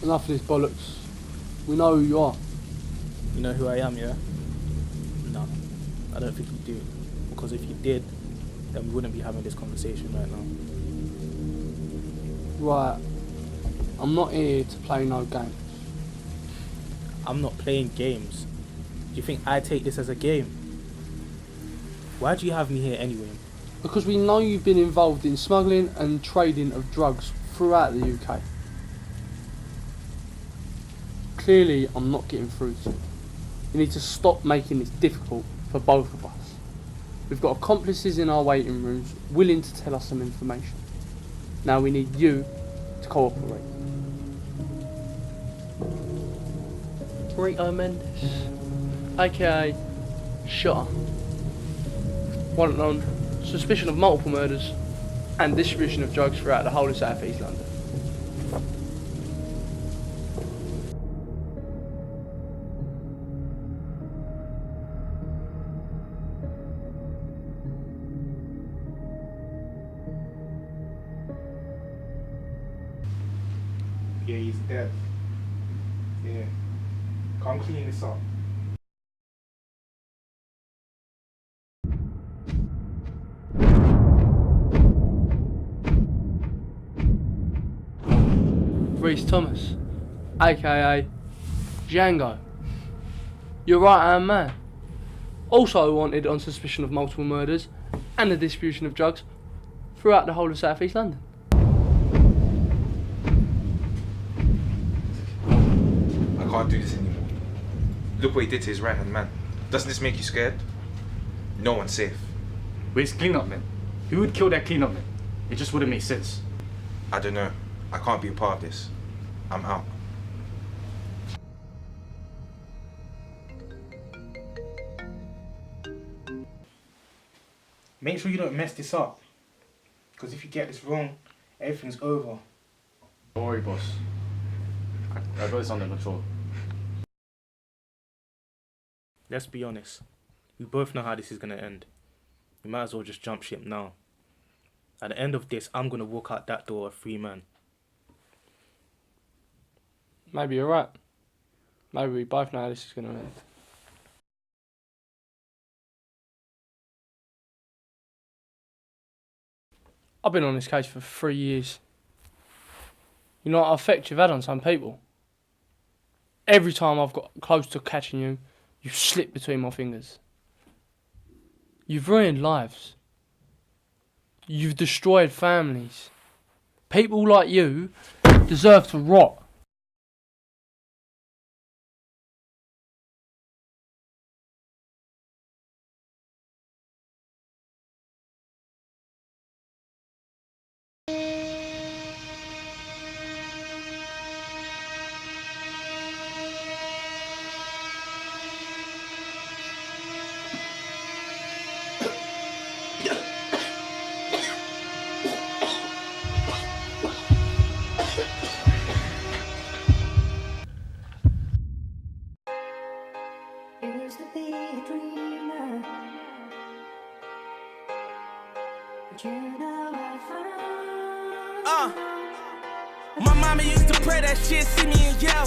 Enough of this bollocks. We know who you are. You know who I am, yeah? No, I don't think you do. Because if you did, then we wouldn't be having this conversation right now. Right. I'm not here to play no games. I'm not playing games. Do you think I take this as a game? Why do you have me here anyway? Because we know you've been involved in smuggling and trading of drugs throughout the UK. Clearly, I'm not getting through to you. You need to stop making this difficult for both of us. We've got accomplices in our waiting rooms willing to tell us some information. Now we need you to cooperate. Rito Mendes, aka Shutter. Wanted on suspicion of multiple murders and distribution of drugs throughout the whole of South East London. Yeah, he's dead. Yeah. Come clean this up. Reese Thomas, aka Django. Your right hand man. Also wanted on suspicion of multiple murders and the distribution of drugs throughout the whole of South East London. I can't do this anymore. Look what he did to his right hand man. Doesn't this make you scared? No one's safe. Where's cleanup men? Who would kill that cleanup man? It just wouldn't make sense. I don't know. I can't be a part of this. I'm out. Make sure you don't mess this up. Because if you get this wrong, everything's over. Don't worry, boss. I got this under control. Let's be honest. We both know how this is going to end. We might as well just jump ship now. At the end of this, I'm going to walk out that door a free man. Maybe you're right. Maybe we both know how this is going to end. I've been on this case for 3 years. You know what effect you've had on some people? Every time I've got close to catching you, you slip between my fingers. You've ruined lives. You've destroyed families. People like you deserve to rot. Used to be a dreamer, but you know I found. My mama used to pray that shit, see me and yell.